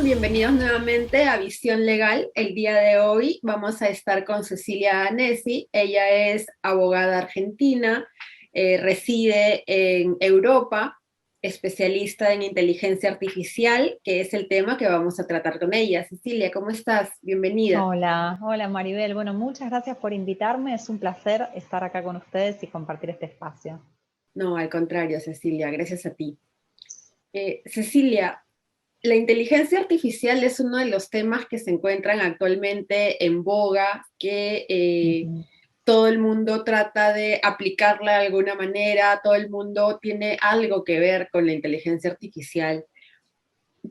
Bienvenidos nuevamente a Visión Legal. El día de hoy vamos a estar con Cecilia Danesi. Ella es abogada argentina, reside en Europa, especialista en inteligencia artificial, que es el tema que vamos a tratar con ella. Cecilia, ¿cómo estás? Bienvenida. Hola, hola Maribel. Bueno, muchas gracias por invitarme. Es un placer estar acá con ustedes y compartir este espacio. No, al contrario, Cecilia, gracias a ti. Cecilia, la inteligencia artificial es uno de los temas que se encuentran actualmente en boga, que todo el mundo trata de aplicarla de alguna manera, todo el mundo tiene algo que ver con la inteligencia artificial,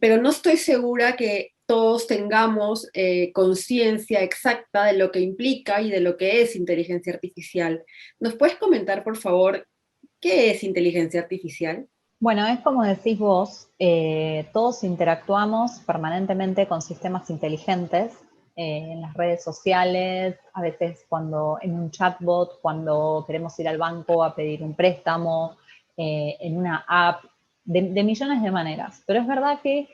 pero no estoy segura que todos tengamos conciencia exacta de lo que implica y de lo que es inteligencia artificial. ¿Nos puedes comentar, por favor, qué es inteligencia artificial? Bueno, es como decís vos, todos interactuamos permanentemente con sistemas inteligentes en las redes sociales, a veces cuando en un chatbot, cuando queremos ir al banco a pedir un préstamo, en una app, de millones de maneras. Pero es verdad que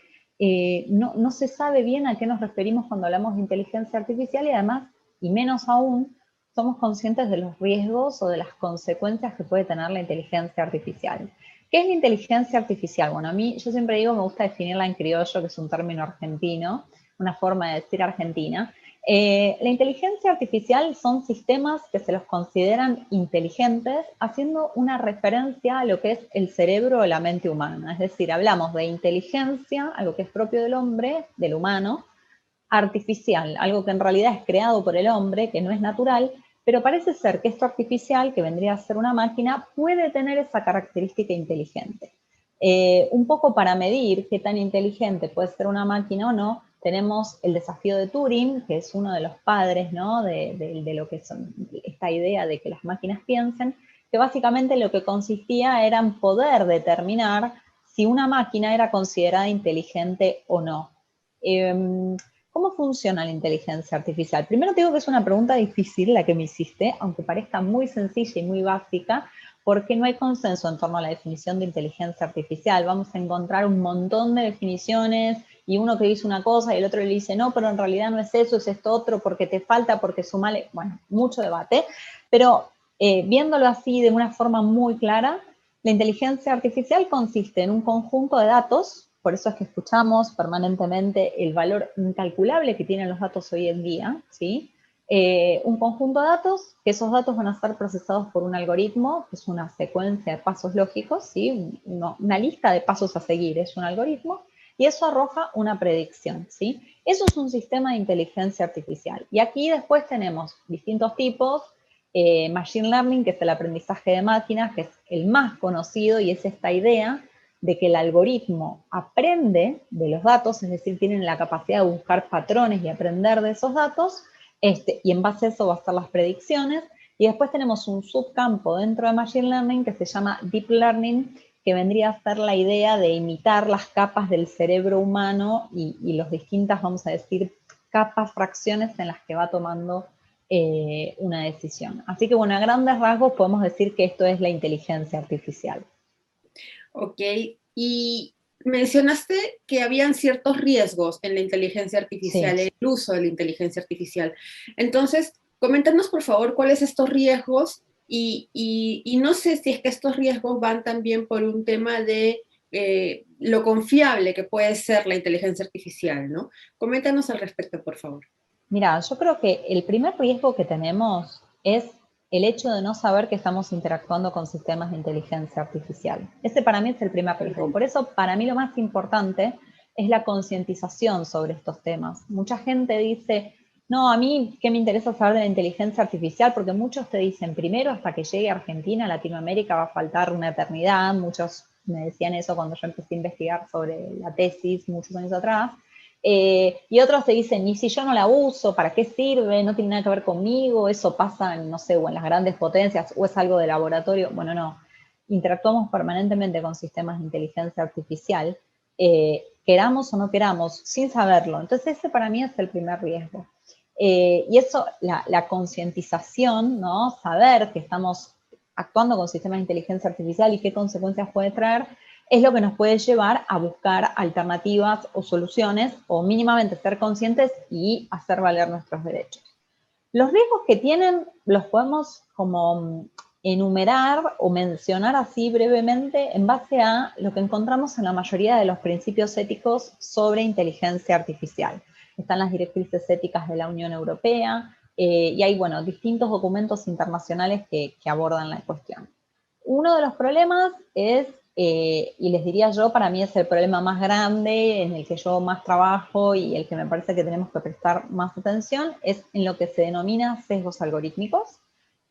no se sabe bien a qué nos referimos cuando hablamos de inteligencia artificial y además, y menos aún, somos conscientes de los riesgos o de las consecuencias que puede tener la inteligencia artificial. ¿Qué es la inteligencia artificial? Bueno, a mí, yo siempre digo, me gusta definirla en criollo, que es un término argentino, una forma de decir argentina. La inteligencia artificial son sistemas que se los consideran inteligentes, haciendo una referencia a lo que es el cerebro o la mente humana. Es decir, hablamos de inteligencia, algo que es propio del hombre, del humano, artificial, algo que en realidad es creado por el hombre, que no es natural, pero parece ser que esto artificial, que vendría a ser una máquina, puede tener esa característica inteligente. Un poco para medir qué tan inteligente puede ser una máquina o no, tenemos el desafío de Turing, que es uno de los padres, ¿no?, de lo que son esta idea de que las máquinas piensen, que básicamente lo que consistía era en poder determinar si una máquina era considerada inteligente o no. ¿Cómo funciona la inteligencia artificial? Primero te digo que es una pregunta difícil la que me hiciste, aunque parezca muy sencilla y muy básica, porque no hay consenso en torno a la definición de inteligencia artificial. Vamos a encontrar un montón de definiciones y uno que dice una cosa y el otro le dice no, pero en realidad no es eso, es esto otro, porque te falta, porque sumale, bueno, mucho debate, pero viéndolo así de una forma muy clara, la inteligencia artificial consiste en un conjunto de datos. Por eso es que escuchamos permanentemente el valor incalculable que tienen los datos hoy en día, ¿sí? Un conjunto de datos, que esos datos van a ser procesados por un algoritmo, que es una secuencia de pasos lógicos, ¿sí? Una lista de pasos a seguir, es un algoritmo, y eso arroja una predicción, ¿sí? Eso es un sistema de inteligencia artificial. Y aquí después tenemos distintos tipos, Machine Learning, que es el aprendizaje de máquinas, que es el más conocido, y es esta idea de que el algoritmo aprende de los datos, es decir, tienen la capacidad de buscar patrones y aprender de esos datos, y en base a eso va a hacer las predicciones. Y después tenemos un subcampo dentro de Machine Learning que se llama Deep Learning, que vendría a ser la idea de imitar las capas del cerebro humano y las distintas, vamos a decir, capas, fracciones en las que va tomando una decisión. Así que, bueno, a grandes rasgos podemos decir que esto es la inteligencia artificial. Ok, y mencionaste que habían ciertos riesgos en la inteligencia artificial, Sí. en el uso de la inteligencia artificial. Entonces, coméntanos por favor cuáles estos riesgos y no sé si es que estos riesgos van también por un tema de lo confiable que puede ser la inteligencia artificial, ¿no? Coméntanos al respecto, por favor. Mira, yo creo que el primer riesgo que tenemos es el hecho de no saber que estamos interactuando con sistemas de inteligencia artificial. Ese para mí es el primer riesgo. Por eso, para mí lo más importante es la concientización sobre estos temas. Mucha gente dice, no, a mí, ¿qué me interesa saber de la inteligencia artificial? Porque muchos te dicen, primero, hasta que llegue a Argentina, Latinoamérica va a faltar una eternidad. Muchos me decían eso cuando yo empecé a investigar sobre la tesis muchos años atrás. Y otros te dicen, y si yo no la uso, ¿para qué sirve? No tiene nada que ver conmigo, eso pasa, no sé, o en las grandes potencias, o es algo de laboratorio. Bueno, no, interactuamos permanentemente con sistemas de inteligencia artificial, queramos o no queramos, sin saberlo. Entonces ese para mí es el primer riesgo. Y eso, la concientización, ¿no? Saber que estamos actuando con sistemas de inteligencia artificial y qué consecuencias puede traer, es lo que nos puede llevar a buscar alternativas o soluciones, o mínimamente ser conscientes y hacer valer nuestros derechos. Los riesgos que tienen los podemos como enumerar o mencionar así brevemente en base a lo que encontramos en la mayoría de los principios éticos sobre inteligencia artificial. Están las directrices éticas de la Unión Europea y hay, bueno, distintos documentos internacionales que abordan la cuestión. Uno de los problemas es, y les diría yo, para mí es el problema más grande, en el que yo más trabajo y el que me parece que tenemos que prestar más atención, es en lo que se denomina sesgos algorítmicos,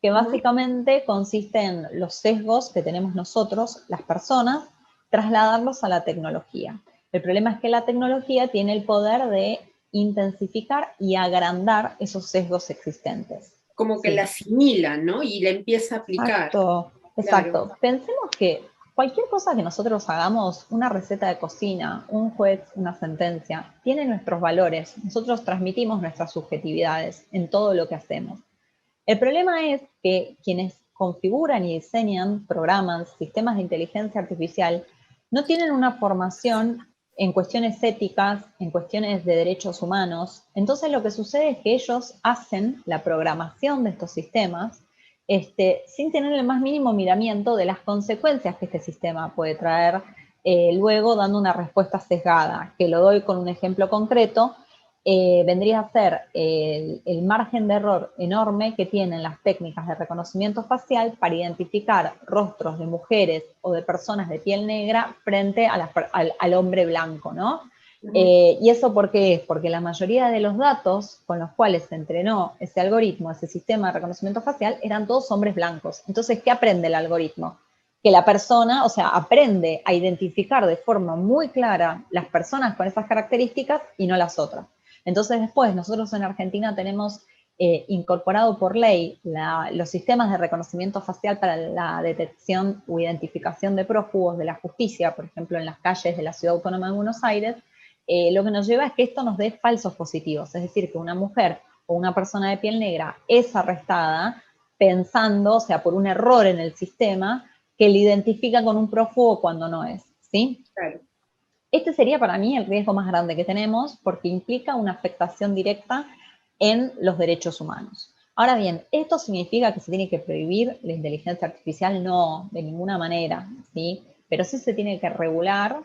que básicamente consiste en los sesgos que tenemos nosotros, las personas, trasladarlos a la tecnología. El problema es que la tecnología tiene el poder de intensificar y agrandar esos sesgos existentes. Como que la asimila, ¿no? Y la empieza a aplicar. Exacto, exacto. Claro. Pensemos que cualquier cosa que nosotros hagamos, una receta de cocina, un juez, una sentencia, tiene nuestros valores. Nosotros transmitimos nuestras subjetividades en todo lo que hacemos. El problema es que quienes configuran y diseñan programas, sistemas de inteligencia artificial, no tienen una formación en cuestiones éticas, en cuestiones de derechos humanos. Entonces lo que sucede es que ellos hacen la programación de estos sistemas sin tener el más mínimo miramiento de las consecuencias que este sistema puede traer, luego dando una respuesta sesgada, que lo doy con un ejemplo concreto. Vendría a ser el margen de error enorme que tienen las técnicas de reconocimiento facial para identificar rostros de mujeres o de personas de piel negra frente a al hombre blanco, ¿no? ¿Y eso por qué es? Porque la mayoría de los datos con los cuales se entrenó ese algoritmo, ese sistema de reconocimiento facial, eran todos hombres blancos. Entonces, ¿qué aprende el algoritmo? Que la persona, o sea, aprende a identificar de forma muy clara las personas con esas características y no las otras. Entonces después nosotros en Argentina tenemos incorporado por ley los sistemas de reconocimiento facial para la detección o identificación de prófugos de la justicia, por ejemplo en las calles de la Ciudad Autónoma de Buenos Aires, lo que nos lleva es que esto nos dé falsos positivos, es decir, que una mujer o una persona de piel negra es arrestada pensando, o sea, por un error en el sistema, que le identifica con un prófugo cuando no es, ¿sí? Claro. Este sería para mí el riesgo más grande que tenemos porque implica una afectación directa en los derechos humanos. Ahora bien, ¿esto significa que se tiene que prohibir la inteligencia artificial? No, de ninguna manera, ¿sí? Pero sí se tiene que regular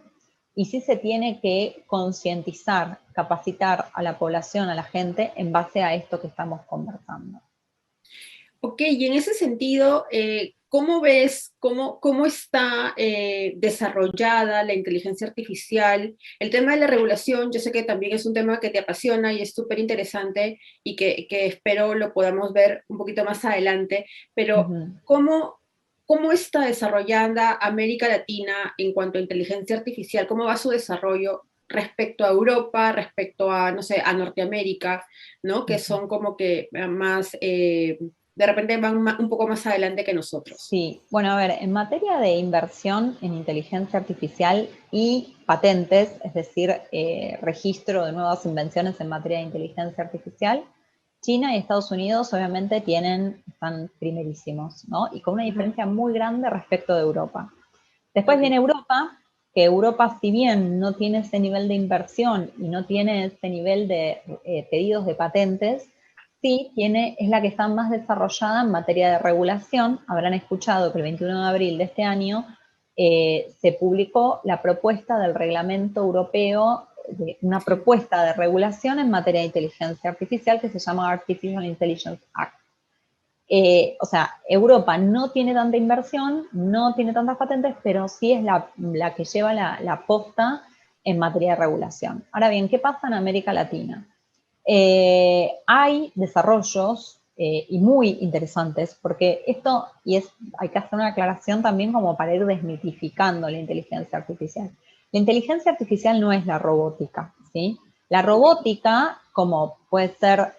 y sí se tiene que concientizar, capacitar a la población, a la gente, en base a esto que estamos conversando. Ok, y en ese sentido, ¿cómo ves, cómo está desarrollada la inteligencia artificial? El tema de la regulación, yo sé que también es un tema que te apasiona y es súper interesante y que espero lo podamos ver un poquito más adelante, pero ¿cómo está desarrollada América Latina en cuanto a inteligencia artificial? ¿Cómo va su desarrollo respecto a Europa, respecto a, no sé, a Norteamérica, ¿no? Que son como que más... de repente van un poco más adelante que nosotros. Sí, bueno, a ver, en materia de inversión en inteligencia artificial y patentes, es decir, registro de nuevas invenciones en materia de inteligencia artificial, China y Estados Unidos obviamente están primerísimos, ¿no? Y con una diferencia muy grande respecto de Europa. Después viene Europa, que Europa, si bien no tiene ese nivel de inversión y no tiene ese nivel de pedidos de patentes, sí es la que está más desarrollada en materia de regulación. Habrán escuchado que el 21 de abril de este año se publicó la propuesta del reglamento europeo, una propuesta de regulación en materia de inteligencia artificial que se llama Artificial Intelligence Act. O sea, Europa no tiene tanta inversión, no tiene tantas patentes, pero sí es la que lleva la posta en materia de regulación. Ahora bien, ¿qué pasa en América Latina? Hay desarrollos y muy interesantes, porque esto, hay que hacer una aclaración también como para ir desmitificando la inteligencia artificial. La inteligencia artificial no es la robótica, ¿sí? La robótica, como puede ser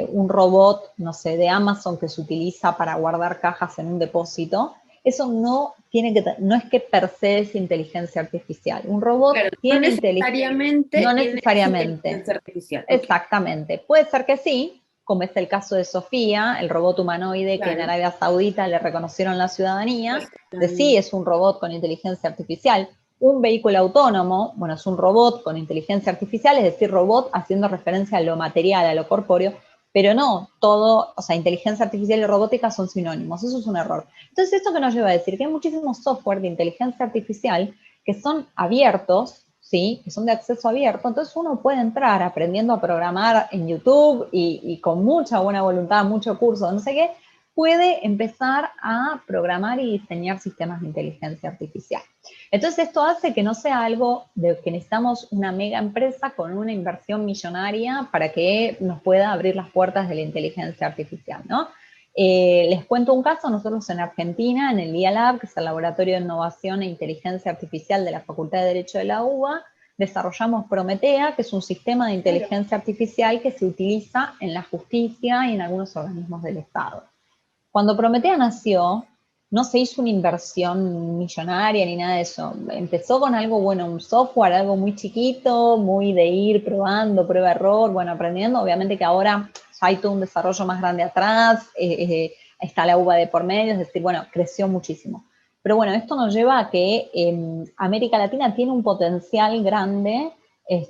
un robot, no sé, de Amazon que se utiliza para guardar cajas en un depósito, eso no es que per se es inteligencia artificial. Un robot tiene no necesariamente inteligencia artificial. Exactamente. Puede ser que sí, como es el caso de Sofía, el robot humanoide que en Claro. Arabia Saudita le reconocieron la ciudadanía, de Bastante. sí es un robot con inteligencia artificial. Un vehículo autónomo, bueno, es un robot con inteligencia artificial, es decir, robot haciendo referencia a lo material, a lo corpóreo, pero no todo, o sea, inteligencia artificial y robótica son sinónimos, eso es un error. Entonces, ¿esto que nos lleva a decir? Que hay muchísimos software de inteligencia artificial que son abiertos, ¿sí? Que son de acceso abierto, entonces uno puede entrar aprendiendo a programar en YouTube y con mucha buena voluntad, mucho curso, no sé qué, puede empezar a programar y diseñar sistemas de inteligencia artificial. Entonces esto hace que no sea algo de que necesitamos una mega empresa con una inversión millonaria para que nos pueda abrir las puertas de la inteligencia artificial, ¿no? Les cuento un caso, nosotros en Argentina, en el IALab, que es el Laboratorio de Innovación e Inteligencia Artificial de la Facultad de Derecho de la UBA, desarrollamos Prometea, que es un sistema de Claro. inteligencia artificial que se utiliza en la justicia y en algunos organismos del Estado. Cuando Prometea nació, no se hizo una inversión millonaria ni nada de eso. Empezó con algo, bueno, un software, algo muy chiquito, muy de ir probando, prueba-error, bueno, aprendiendo. Obviamente que ahora ya hay todo un desarrollo más grande atrás, está la uva de por medio, es decir, bueno, creció muchísimo. Pero bueno, esto nos lleva a que América Latina tiene un potencial grande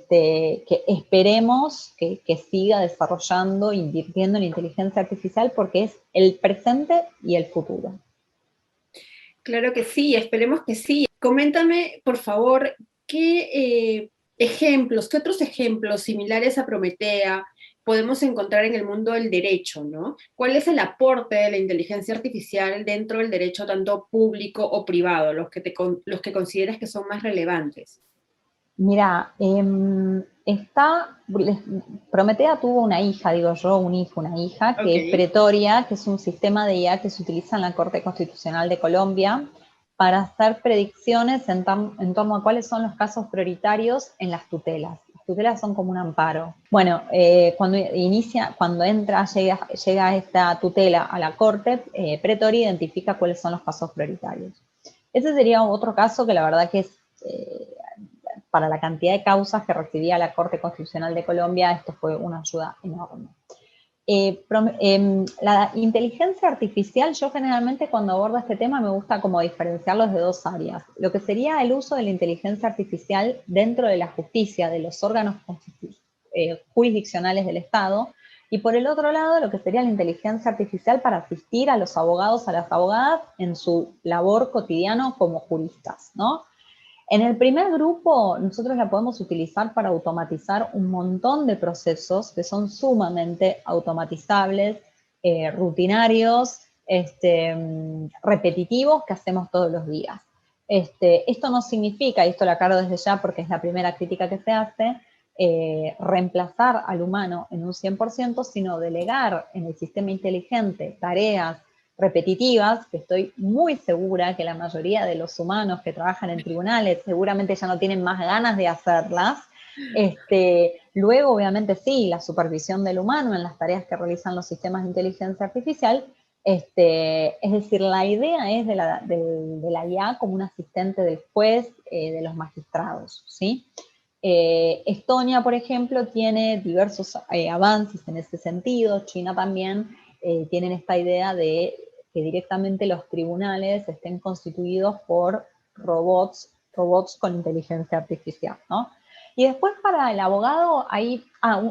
que esperemos que siga desarrollando, invirtiendo en inteligencia artificial porque es el presente y el futuro. Claro que sí, esperemos que sí. Coméntame, por favor, qué ejemplos, qué otros ejemplos similares a Prometea podemos encontrar en el mundo del derecho, ¿no? ¿Cuál es el aporte de la inteligencia artificial dentro del derecho tanto público o privado, los que consideras que son más relevantes? Mira, Prometea tuvo una hija, digo yo, un hijo, una hija, que es Ok. Pretoria, que es un sistema de IA que se utiliza en la Corte Constitucional de Colombia para hacer predicciones en torno a cuáles son los casos prioritarios en las tutelas. Las tutelas son como un amparo. Bueno, llega esta tutela a la Corte, Pretoria identifica cuáles son los casos prioritarios. Ese sería otro caso que la verdad que es para la cantidad de causas que recibía la Corte Constitucional de Colombia, esto fue una ayuda enorme. La inteligencia artificial, yo generalmente cuando abordo este tema me gusta como diferenciarlos de dos áreas. Lo que sería el uso de la inteligencia artificial dentro de la justicia, de los órganos jurisdiccionales del Estado, y por el otro lado, lo que sería la inteligencia artificial para asistir a los abogados, a las abogadas en su labor cotidiano como juristas, ¿no? En el primer grupo, nosotros la podemos utilizar para automatizar un montón de procesos que son sumamente automatizables, rutinarios, repetitivos que hacemos todos los días. Esto no significa, y esto lo aclaro desde ya porque es la primera crítica que se hace, reemplazar al humano en un 100%, sino delegar en el sistema inteligente tareas repetitivas, que estoy muy segura que la mayoría de los humanos que trabajan en tribunales seguramente ya no tienen más ganas de hacerlas. Luego, obviamente, sí, la supervisión del humano en las tareas que realizan los sistemas de inteligencia artificial. Es decir, la idea es de la IA como un asistente del juez, de los magistrados, ¿sí? Estonia, por ejemplo, tiene diversos avances en ese sentido, China también, tienen esta idea de que directamente los tribunales estén constituidos por robots con inteligencia artificial, ¿no? Y después para el abogado hay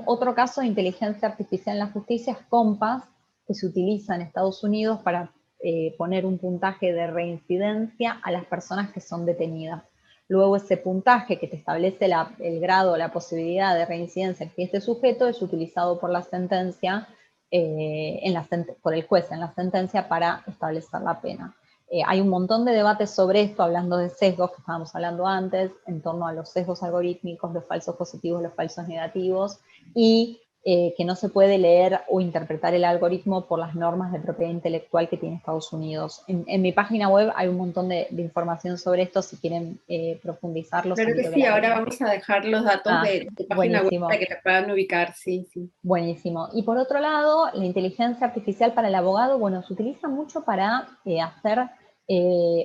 otro caso de inteligencia artificial en la justicia, es Compass, que se utiliza en Estados Unidos para poner un puntaje de reincidencia a las personas que son detenidas. Luego ese puntaje que te establece el grado, la posibilidad de reincidencia que este sujeto es utilizado por la sentencia, por el juez en la sentencia para establecer la pena. Hay un montón de debates sobre esto, hablando de sesgos que estábamos hablando antes, en torno a los sesgos algorítmicos, los falsos positivos, los falsos negativos, y que no se puede leer o interpretar el algoritmo por las normas de propiedad intelectual que tiene Estados Unidos. En mi página web hay un montón de información sobre esto, si quieren profundizar, los Claro que invito a que sí, la ahora vean. vamos a dejar los datos Ah, de tu página web para buenísimo. que te puedan ubicar, sí, sí. Buenísimo. Y por otro lado, la inteligencia artificial para el abogado, bueno, se utiliza mucho para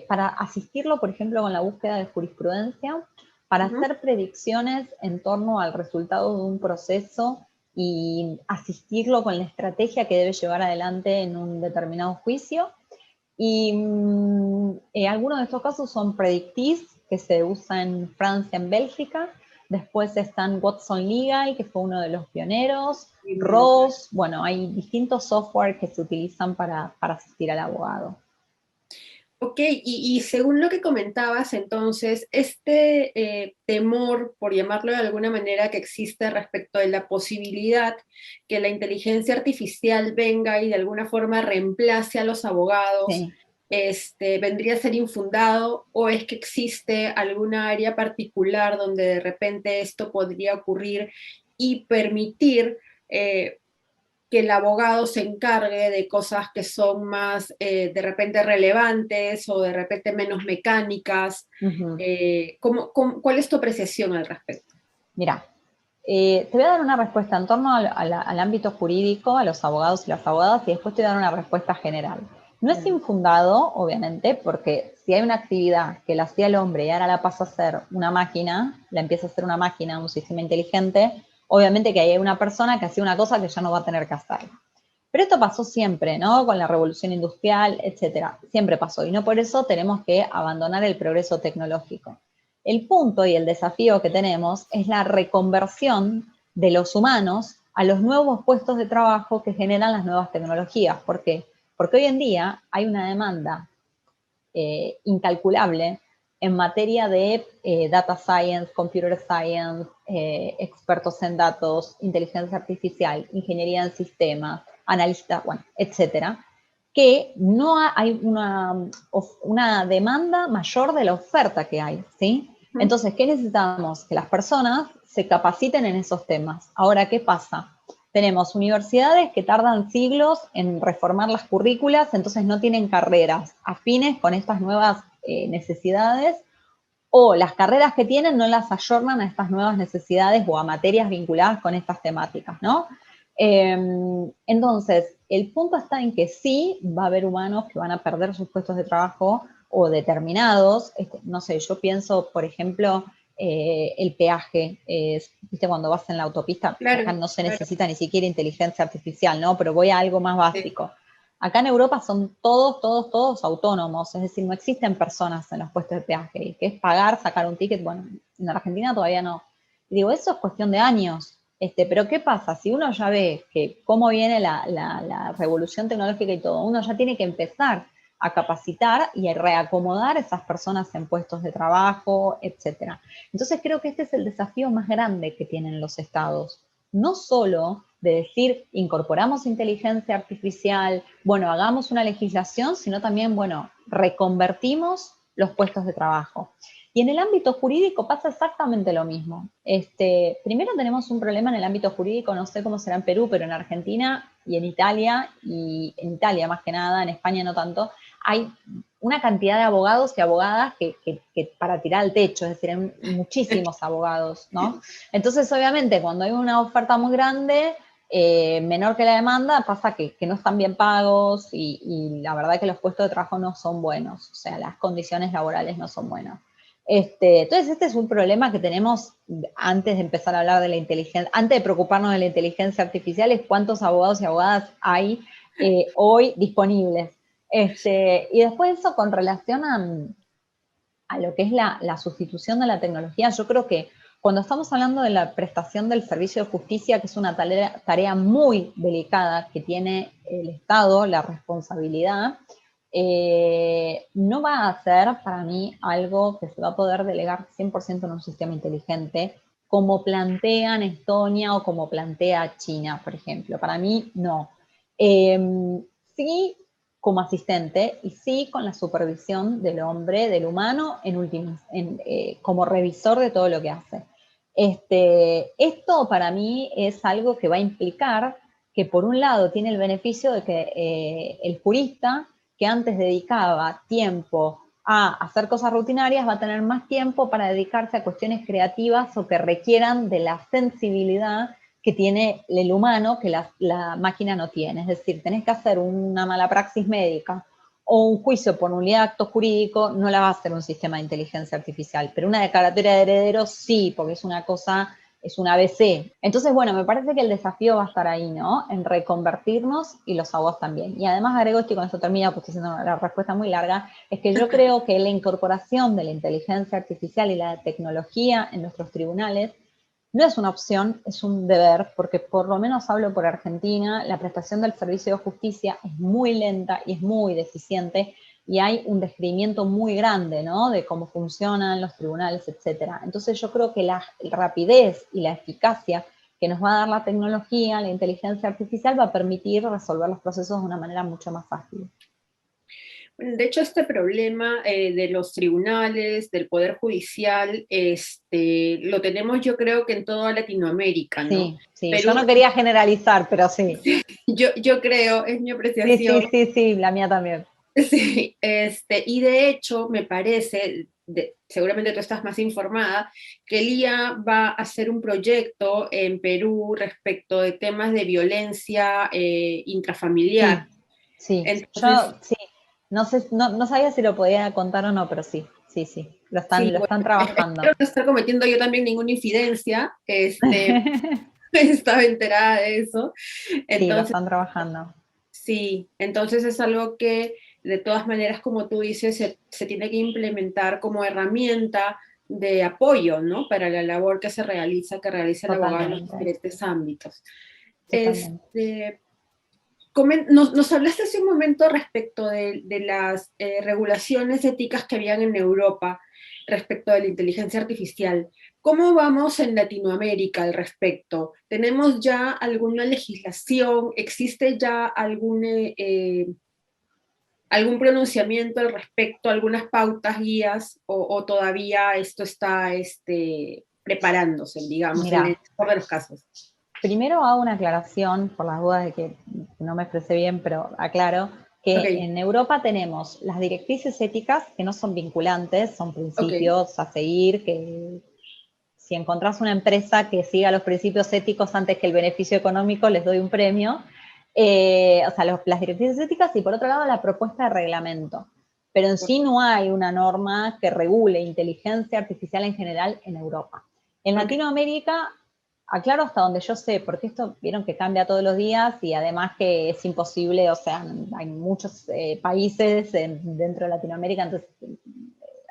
para asistirlo, por ejemplo, con la búsqueda de jurisprudencia, para Ujú. hacer predicciones en torno al resultado de un proceso y asistirlo con la estrategia que debe llevar adelante en un determinado juicio. Y algunos de estos casos son Predictis, que se usa en Francia, en Bélgica. Después están Watson Legal, que fue uno de los pioneros. ROS, bueno, hay distintos software que se utilizan para asistir al abogado. Ok, y según lo que comentabas, entonces, este temor, por llamarlo de alguna manera, que existe respecto de la posibilidad que la inteligencia artificial venga y de alguna forma reemplace a los abogados, Sí. ¿vendría a ser infundado o es que existe alguna área particular donde de repente esto podría ocurrir y permitir que el abogado se encargue de cosas que son más de repente relevantes o de repente menos mecánicas? Uh-huh. ¿Cuál es tu apreciación al respecto? Mira, te voy a dar una respuesta en torno al ámbito jurídico, a los abogados y las abogadas, y después te voy a dar una respuesta general. No es infundado, obviamente, porque si hay una actividad que la hacía el hombre y ahora la pasa a hacer una máquina, la empieza a hacer una máquina, un sistema inteligente, obviamente que hay una persona que hacía una cosa que ya no va a tener que hacer. Pero esto pasó siempre, ¿no? Con la revolución industrial, etcétera. Siempre pasó. Y no por eso tenemos que abandonar el progreso tecnológico. El punto y el desafío que tenemos es la reconversión de los humanos a los nuevos puestos de trabajo que generan las nuevas tecnologías. ¿Por qué? Porque hoy en día hay una demanda incalculable en materia de data science, computer science, expertos en datos, inteligencia artificial, ingeniería en sistemas, analistas, bueno, etcétera, que no hay una demanda mayor de la oferta que hay, ¿sí? Entonces, ¿qué necesitamos? Que las personas se capaciten en esos temas. Ahora, ¿qué pasa? Tenemos universidades que tardan siglos en reformar las currículas, entonces no tienen carreras afines con estas nuevas necesidades, o las carreras que tienen no las ayornan a estas nuevas necesidades o a materias vinculadas con estas temáticas, ¿no? Entonces, el punto está en que sí va a haber humanos que van a perder sus puestos de trabajo o determinados, no sé, yo pienso, por ejemplo, el peaje, viste, cuando vas en la autopista, Claro, acá no se claro. necesita ni siquiera inteligencia artificial, ¿no? Pero voy a algo más Sí. básico. Acá en Europa son todos autónomos, es decir, no existen personas en los puestos de peaje, que es pagar, sacar un ticket, bueno, en Argentina todavía no. Y digo, eso es cuestión de años, pero ¿qué pasa? Si uno ya ve que cómo viene la revolución tecnológica y todo, uno ya tiene que empezar a capacitar y a reacomodar a esas personas en puestos de trabajo, etcétera. Entonces creo que este es el desafío más grande que tienen los estados. No solo de decir, incorporamos inteligencia artificial, bueno, hagamos una legislación, sino también, bueno, reconvertimos los puestos de trabajo. Y en el ámbito jurídico pasa exactamente lo mismo. Primero tenemos un problema en el ámbito jurídico, no sé cómo será en Perú, pero en Argentina y en Italia más que nada, en España no tanto, hay una cantidad de abogados y abogadas que para tirar al techo, es decir, hay muchísimos abogados, ¿no? Entonces, obviamente, cuando hay una oferta muy grande, menor que la demanda, pasa que no están bien pagos y la verdad que los puestos de trabajo no son buenos, o sea, las condiciones laborales no son buenas. Entonces, este es un problema que tenemos antes de empezar a hablar de la inteligencia, antes de preocuparnos de la inteligencia artificial, es cuántos abogados y abogadas hay hoy disponibles. Y después eso con relación a lo que es la sustitución de la tecnología, yo creo que cuando estamos hablando de la prestación del servicio de justicia, que es una tarea muy delicada que tiene el Estado, la responsabilidad, no va a ser para mí algo que se va a poder delegar 100% en un sistema inteligente, como plantean Estonia o como plantea China, por ejemplo. Para mí, no. Sí, como asistente y sí con la supervisión del hombre, del humano, como revisor de todo lo que hace. Esto para mí es algo que va a implicar que por un lado tiene el beneficio de que el jurista que antes dedicaba tiempo a hacer cosas rutinarias va a tener más tiempo para dedicarse a cuestiones creativas o que requieran de la sensibilidad que tiene el humano que la máquina no tiene. Es decir, tenés que hacer una mala praxis médica o un juicio por nulidad de acto jurídico, no la va a hacer un sistema de inteligencia artificial, pero una declaratoria de herederos sí, porque es una cosa es un ABC. Entonces, bueno, me parece que el desafío va a estar ahí, ¿no? En reconvertirnos y los abogados también. Y además agrego esto y con eso termino, porque estoy haciendo la respuesta muy larga, es que yo creo que la incorporación de la inteligencia artificial y la tecnología en nuestros tribunales no es una opción, es un deber, porque por lo menos hablo por Argentina, la prestación del servicio de justicia es muy lenta y es muy deficiente, y hay un descrimiento muy grande, ¿no? De cómo funcionan los tribunales, etcétera. Entonces yo creo que la rapidez y la eficacia que nos va a dar la tecnología, la inteligencia artificial, va a permitir resolver los procesos de una manera mucho más fácil. De hecho, este problema de los tribunales, del Poder Judicial, lo tenemos yo creo que en toda Latinoamérica, ¿no? Sí, sí, yo Perú, no quería generalizar, pero sí. yo creo, es mi Sí, apreciación. sí, sí, sí, la mía también. Sí, y de hecho me parece, seguramente tú estás más informada, que el IA va a hacer un proyecto en Perú respecto de temas de violencia intrafamiliar. Sí, sí, Entonces, yo sí, no sé, no sabía si lo podía contar o no, pero sí, sí, sí, sí, lo bueno, están espero trabajando. no estar cometiendo yo también ninguna infidencia, estaba enterada de eso. Sí, lo Entonces, están trabajando. sí, entonces es algo que de todas maneras, como tú dices, se tiene que implementar como herramienta de apoyo, ¿no? Para la labor que realiza el abogado en los Totalmente, diferentes ámbitos. totalmente. Este, nos hablaste hace un momento respecto de las regulaciones éticas que habían en Europa respecto de la inteligencia artificial. ¿Cómo vamos en Latinoamérica al respecto? ¿Tenemos ya alguna legislación? ¿Existe ya algún pronunciamiento al respecto, algunas pautas, guías, o todavía esto está preparándose, digamos, en el Mira, mejor de los casos? primero hago una aclaración por las dudas de que no me expresé bien, pero aclaro que Ok, en Europa tenemos las directrices éticas que no son vinculantes, son ok, principios a seguir, que si encontrás una empresa que siga los principios éticos antes que el beneficio económico, les doy un premio. O sea, las directrices éticas y por otro lado la propuesta de reglamento. Pero en sí no hay una norma que regule inteligencia artificial en general en Europa. En ok. Latinoamérica, aclaro hasta donde yo sé, porque esto vieron que cambia todos los días y además que es imposible, o sea, hay muchos países dentro de Latinoamérica, entonces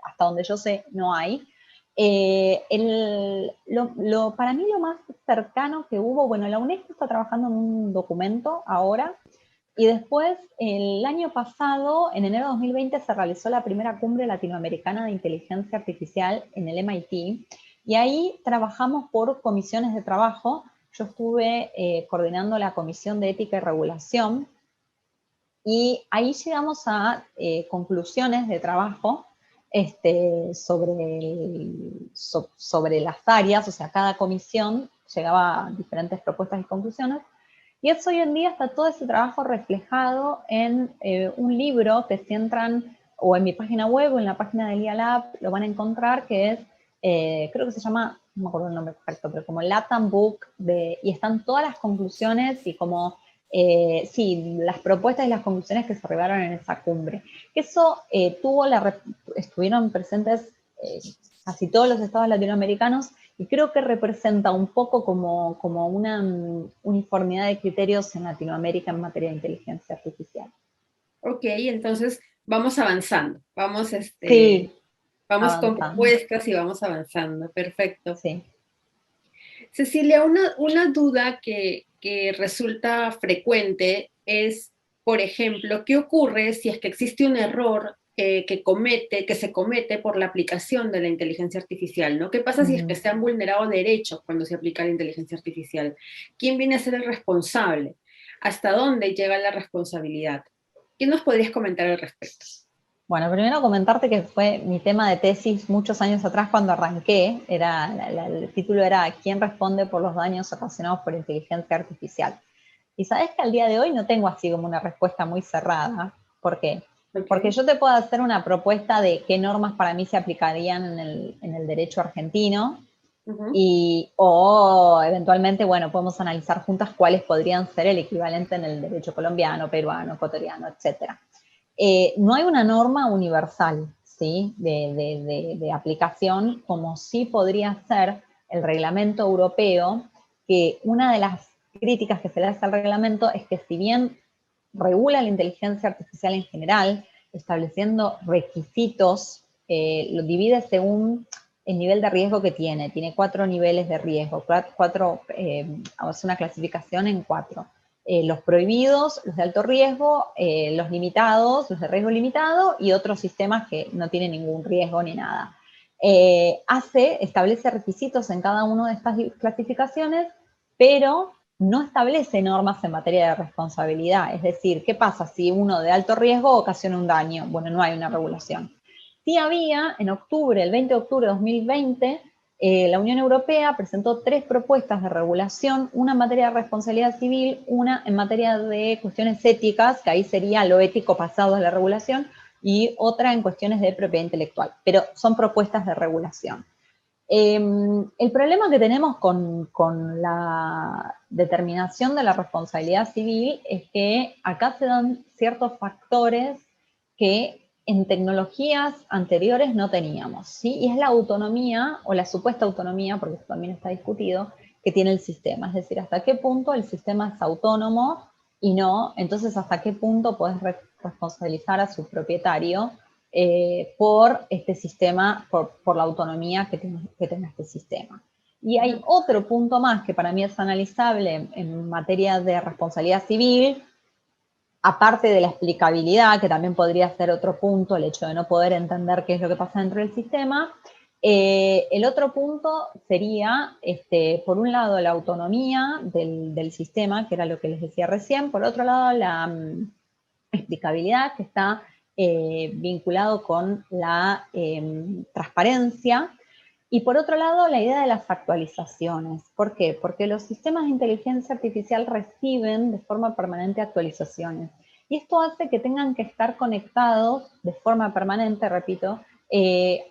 hasta donde yo sé no hay. Para mí lo más cercano que hubo, bueno, la UNESCO está trabajando en un documento ahora y después el año pasado, en enero de 2020, se realizó la primera cumbre latinoamericana de inteligencia artificial en el MIT y ahí trabajamos por comisiones de trabajo. Yo estuve coordinando la Comisión de Ética y Regulación y ahí llegamos a conclusiones de trabajo sobre las áreas, o sea, cada comisión llegaba a diferentes propuestas y conclusiones, y eso hoy en día está todo ese trabajo reflejado en un libro que si entran o en mi página web o en la página del IA Lab lo van a encontrar, que es, creo que se llama, no me acuerdo el nombre correcto, pero como Latam Book, y están todas las conclusiones y como sí, las propuestas y las conclusiones que se arribaron en esa cumbre. Eso estuvieron presentes casi todos los estados latinoamericanos y creo que representa un poco como una uniformidad de criterios en Latinoamérica en materia de inteligencia artificial. Ok, entonces vamos avanzando, Sí, vamos con avanzando. propuestas y vamos avanzando. Perfecto. Sí. Cecilia, una duda que resulta frecuente es, por ejemplo, ¿qué ocurre si es que existe un error que se comete por la aplicación de la inteligencia artificial, ¿no? ¿Qué pasa si es que Ujú. se han vulnerado derechos cuando se aplica la inteligencia artificial? ¿Quién viene a ser el responsable? ¿Hasta dónde llega la responsabilidad? ¿Qué nos podrías comentar al respecto? Bueno, primero comentarte que fue mi tema de tesis muchos años atrás cuando arranqué. El título era ¿Quién responde por los daños ocasionados por inteligencia artificial? Y sabes que al día de hoy no tengo así como una respuesta muy cerrada. ¿Por qué? Porque Okay. yo te puedo hacer una propuesta de qué normas para mí se aplicarían en el derecho argentino Uh-huh. o eventualmente, bueno, podemos analizar juntas cuáles podrían ser el equivalente en el derecho colombiano, peruano, ecuatoriano, etcétera. No hay una norma universal, ¿sí? De aplicación, como sí podría ser el reglamento europeo, que una de las críticas que se le hace al reglamento es que si bien regula la inteligencia artificial en general, estableciendo requisitos, lo divide según el nivel de riesgo que tiene. Tiene 4 niveles de riesgo, hace una clasificación en 4. Los prohibidos, los de alto riesgo, los limitados, los de riesgo limitado, y otros sistemas que no tienen ningún riesgo ni nada. Establece requisitos en cada una de estas clasificaciones, pero no establece normas en materia de responsabilidad. Es decir, ¿qué pasa si uno de alto riesgo ocasiona un daño? Bueno, no hay una regulación. Sí había, en octubre, el 20 de octubre de 2020, la Unión Europea presentó 3 propuestas de regulación, una en materia de responsabilidad civil, una en materia de cuestiones éticas, que ahí sería lo ético pasado de la regulación, y otra en cuestiones de propiedad intelectual, pero son propuestas de regulación. El problema que tenemos con la determinación de la responsabilidad civil es que acá se dan ciertos factores que en tecnologías anteriores no teníamos, ¿sí? Y es la autonomía o la supuesta autonomía, porque esto también está discutido, que tiene el sistema. Es decir, hasta qué punto el sistema es autónomo y no, entonces hasta qué punto puedes responsabilizar a su propietario por este sistema, por la autonomía que tenga este sistema. Y hay otro punto más que para mí es analizable en materia de responsabilidad civil, aparte de la explicabilidad, que también podría ser otro punto, el hecho de no poder entender qué es lo que pasa dentro del sistema. El otro punto sería, por un lado, la autonomía del sistema, que era lo que les decía recién, por otro lado, la explicabilidad, que está vinculado con la transparencia, y por otro lado, la idea de las actualizaciones. ¿Por qué? Porque los sistemas de inteligencia artificial reciben de forma permanente actualizaciones. Y esto hace que tengan que estar conectados de forma permanente, repito,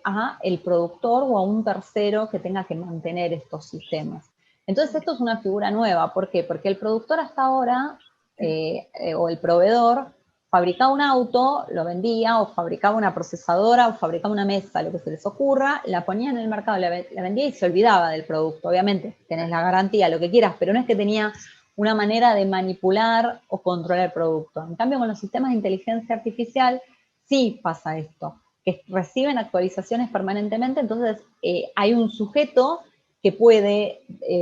a el productor o a un tercero que tenga que mantener estos sistemas. Entonces, esto es una figura nueva. ¿Por qué? Porque el productor hasta ahora, o el proveedor, fabricaba un auto, lo vendía, o fabricaba una procesadora, o fabricaba una mesa, lo que se les ocurra, la ponía en el mercado, la vendía y se olvidaba del producto. Obviamente, tenés la garantía, lo que quieras, pero no es que tenía una manera de manipular o controlar el producto. En cambio, con los sistemas de inteligencia artificial, sí pasa esto, que reciben actualizaciones permanentemente, entonces hay un sujeto que puede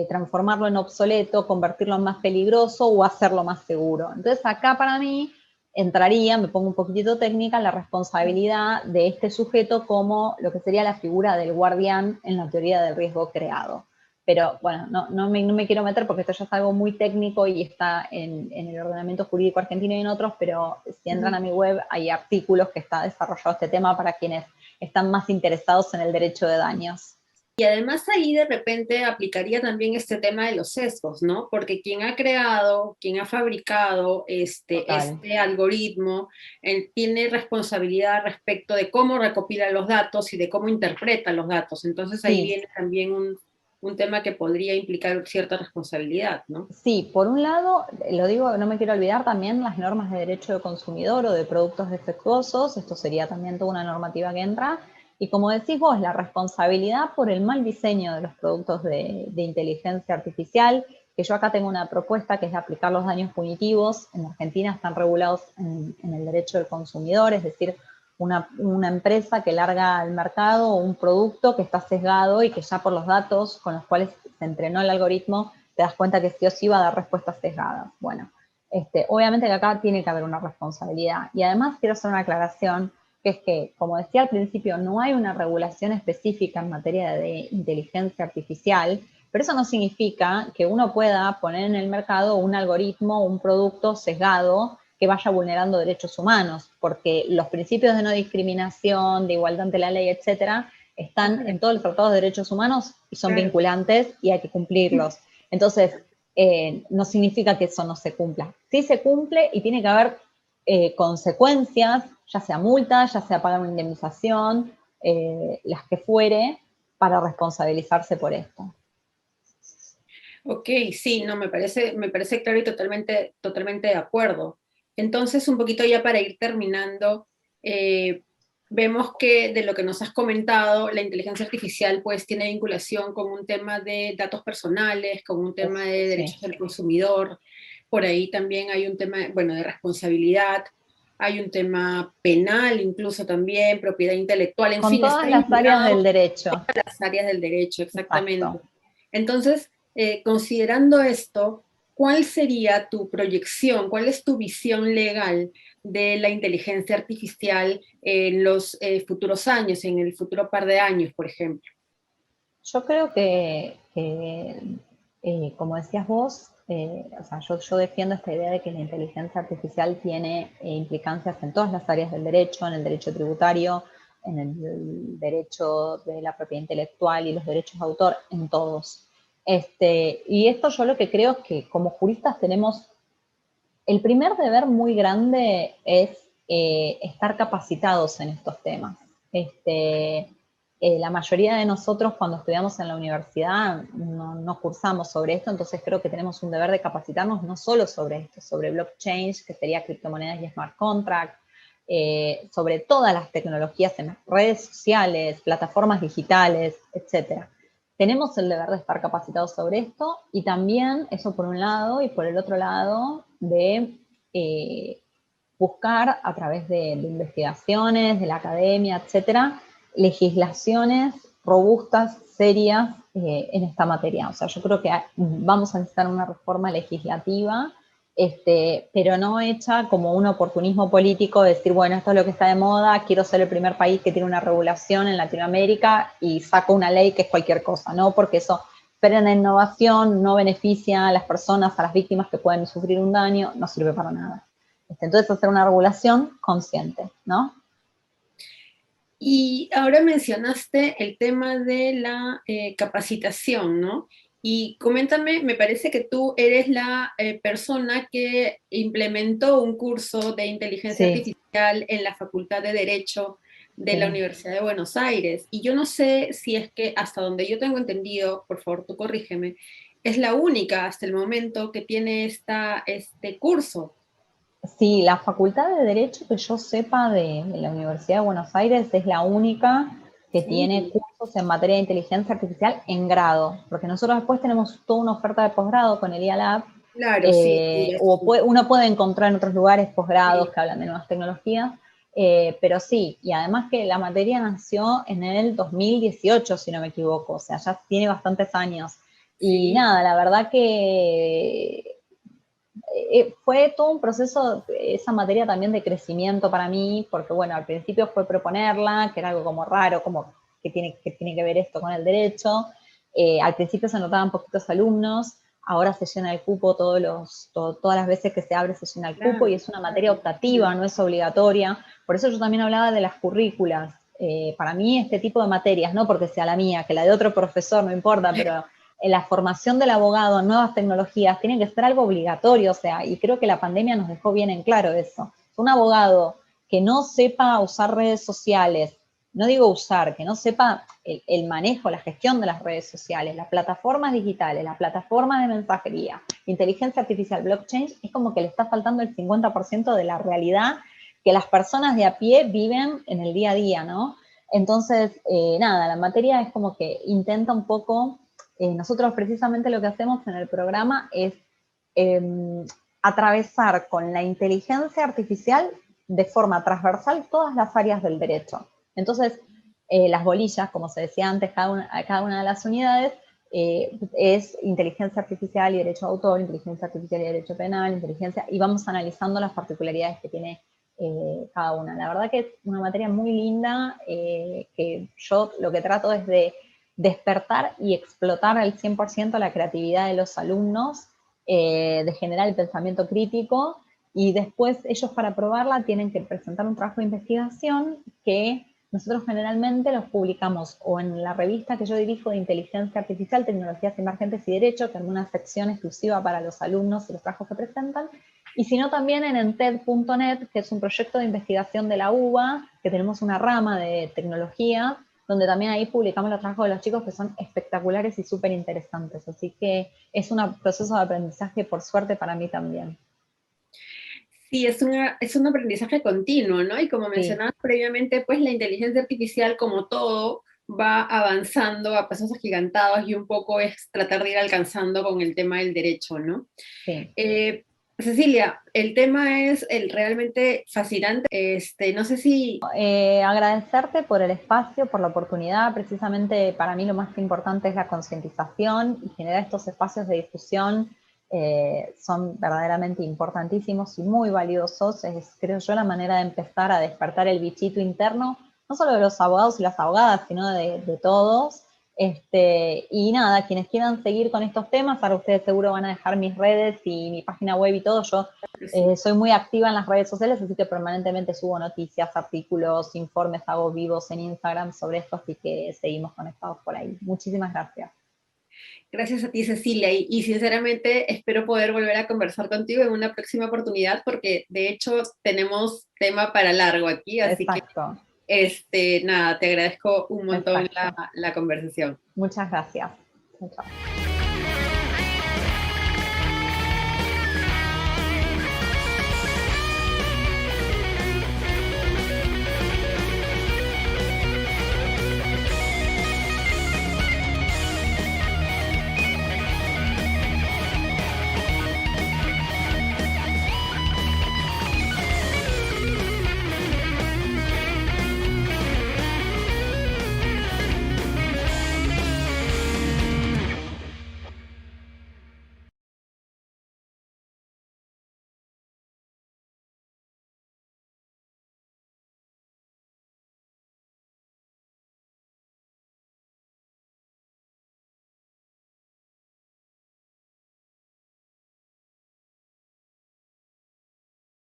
transformarlo en obsoleto, convertirlo en más peligroso o hacerlo más seguro. Entonces, acá para mí entraría, me pongo un poquitito técnica, la responsabilidad de este sujeto como lo que sería la figura del guardián en la teoría del riesgo creado. Pero bueno, no me quiero meter porque esto ya es algo muy técnico y está en el ordenamiento jurídico argentino y en otros, pero si entran a mi web hay artículos que está desarrollado este tema para quienes están más interesados en el derecho de daños. Y además ahí de repente aplicaría también este tema de los sesgos, ¿no? Porque quien ha creado, quien ha fabricado este algoritmo, tiene responsabilidad respecto de cómo recopila los datos y de cómo interpreta los datos. Entonces ahí viene también un tema que podría implicar cierta responsabilidad, ¿no? Sí, por un lado, lo digo, no me quiero olvidar también las normas de derecho de consumidor o de productos defectuosos, esto sería también toda una normativa que entra, y como decís vos, la responsabilidad por el mal diseño de los productos de inteligencia artificial, que yo acá tengo una propuesta que es de aplicar los daños punitivos, en Argentina están regulados en el derecho del consumidor, es decir, una empresa que larga al mercado un producto que está sesgado y que ya por los datos con los cuales se entrenó el algoritmo te das cuenta que sí o sí va a dar respuestas sesgadas. Bueno, obviamente que acá tiene que haber una responsabilidad. Y además quiero hacer una aclaración, que es que, como decía al principio, no hay una regulación específica en materia de inteligencia artificial, pero eso no significa que uno pueda poner en el mercado un algoritmo, un producto sesgado que vaya vulnerando derechos humanos, porque los principios de no discriminación, de igualdad ante la ley, etcétera, están en todos los tratados de derechos humanos y son vinculantes y hay que cumplirlos. Entonces, no significa que eso no se cumpla. Sí se cumple y tiene que haber consecuencias, ya sea multa, ya sea pagar una indemnización, las que fuere, para responsabilizarse por esto. Ok, sí, no, me parece claro y totalmente de acuerdo. Entonces, un poquito ya para ir terminando, vemos que de lo que nos has comentado, la inteligencia artificial pues tiene vinculación con un tema de datos personales, con un tema de Sí. derechos del consumidor, por ahí también hay un tema, bueno, de responsabilidad, hay un tema penal incluso también, propiedad intelectual, en Con fin, está todas las áreas vinculado del derecho. a las áreas del derecho, exactamente. Exacto. Entonces, considerando esto, ¿cuál sería tu proyección, cuál es tu visión legal de la inteligencia artificial en los futuros años, en el futuro par de años, por ejemplo? Yo creo como decías vos, o sea, yo defiendo esta idea de que la inteligencia artificial tiene implicancias en todas las áreas del derecho, en el derecho tributario, en el derecho de la propiedad intelectual y los derechos de autor, en todos. Y esto yo lo que creo es que como juristas tenemos, el primer deber muy grande es estar capacitados en estos temas. La mayoría de nosotros cuando estudiamos en la universidad no cursamos sobre esto, entonces creo que tenemos un deber de capacitarnos no solo sobre esto, sobre blockchain, que sería criptomonedas y smart contracts, sobre todas las tecnologías en las redes sociales, plataformas digitales, etcétera. Tenemos el deber de estar capacitados sobre esto y también, eso por un lado, y por el otro lado, de buscar a través de investigaciones, de la academia, etcétera, legislaciones robustas, serias en esta materia. O sea, yo creo que vamos a necesitar una reforma legislativa, pero no hecha como un oportunismo político, de decir, bueno, esto es lo que está de moda, quiero ser el primer país que tiene una regulación en Latinoamérica y saco una ley que es cualquier cosa, ¿no? Porque eso frena innovación, no beneficia a las personas, a las víctimas que pueden sufrir un daño, no sirve para nada. Entonces, hacer una regulación consciente, ¿no? Y ahora mencionaste el tema de la capacitación, ¿no? Y coméntame, me parece que tú eres la persona que implementó un curso de inteligencia Sí, artificial en la Facultad de Derecho de la sí. Universidad de Buenos Aires. Y yo no sé si es que hasta donde yo tengo entendido, por favor tú corrígeme, es la única hasta el momento que tiene este curso. Sí, la Facultad de Derecho que yo sepa de la Universidad de Buenos Aires es la única que tiene Sí, cursos en materia de inteligencia artificial en grado, porque nosotros después tenemos toda una oferta de posgrado con el IALAB, claro, sí, sí, uno puede encontrar en otros lugares posgrados sí. que hablan de nuevas tecnologías, pero sí, y además que la materia nació en el 2018, si no me equivoco, o sea, ya tiene bastantes años. Y Sí. nada, la verdad que fue todo un proceso, esa materia también de crecimiento para mí, porque bueno, al principio fue proponerla, que era algo como raro, como que tiene que ver esto con el derecho. Al principio se anotaban poquitos alumnos, ahora se llena el cupo todas las veces que se abre se llena el cupo y Claro, es una materia claro. optativa, no es obligatoria. Por eso yo también hablaba de las currículas. Para mí este tipo de materias, no porque sea la mía, que la de otro profesor, no importa, pero en la formación del abogado en nuevas tecnologías tiene que ser algo obligatorio, o sea, y creo que la pandemia nos dejó bien en claro eso. Un abogado que no sepa usar redes sociales, no digo usar, que no sepa el manejo, la gestión de las redes sociales, las plataformas digitales, las plataformas de mensajería, inteligencia artificial, blockchain, es como que le está faltando el 50% de la realidad que las personas de a pie viven en el día a día, ¿no? Entonces, nada, la materia es como que intenta un poco nosotros precisamente lo que hacemos en el programa es eh, atravesar con la inteligencia artificial de forma transversal todas las áreas del derecho. Entonces, las bolillas, como se decía antes, cada una de las unidades es inteligencia artificial y derecho de autor, inteligencia artificial y derecho penal, inteligencia, y vamos analizando las particularidades que tiene cada una. La verdad que es una materia muy linda, que yo lo que trato es de despertar y explotar al 100% la creatividad de los alumnos, de generar el pensamiento crítico, y después ellos para probarla tienen que presentar un trabajo de investigación que nosotros generalmente los publicamos o en la revista que yo dirijo de Inteligencia Artificial, Tecnologías Emergentes y Derecho, que es una sección exclusiva para los alumnos y los trabajos que presentan, y sino también en ented.net, que es un proyecto de investigación de la UBA, que tenemos una rama de tecnología, donde también ahí publicamos los trabajos de los chicos que son espectaculares y súper interesantes. Así que es un proceso de aprendizaje, por suerte, para mí también. Sí, es un aprendizaje continuo, ¿no? Y como mencionabas previamente, pues la inteligencia artificial, como todo, va avanzando a pasos agigantados y un poco es tratar de ir alcanzando con el tema del derecho, ¿no? Sí. Cecilia, el tema es realmente fascinante. No sé si... Agradecerte por el espacio, por la oportunidad. Precisamente para mí lo más importante es la concientización y generar estos espacios de difusión. Son verdaderamente importantísimos y muy valiosos. Es, creo yo, la manera de empezar a despertar el bichito interno, no solo de los abogados y las abogadas, sino de todos. Y nada, quienes quieran seguir con estos temas, ahora ustedes seguro van a dejar mis redes y mi página web y todo. Yo soy muy activa en las redes sociales, así que permanentemente subo noticias, artículos, informes, hago vivos en Instagram sobre esto, así que seguimos conectados por ahí. Muchísimas gracias. Gracias a ti, Cecilia, y sinceramente espero poder volver a conversar contigo en una próxima oportunidad, porque de hecho tenemos tema para largo aquí, así Exacto. que nada, te agradezco un montón Exacto. la conversación. Muchas gracias. Chao.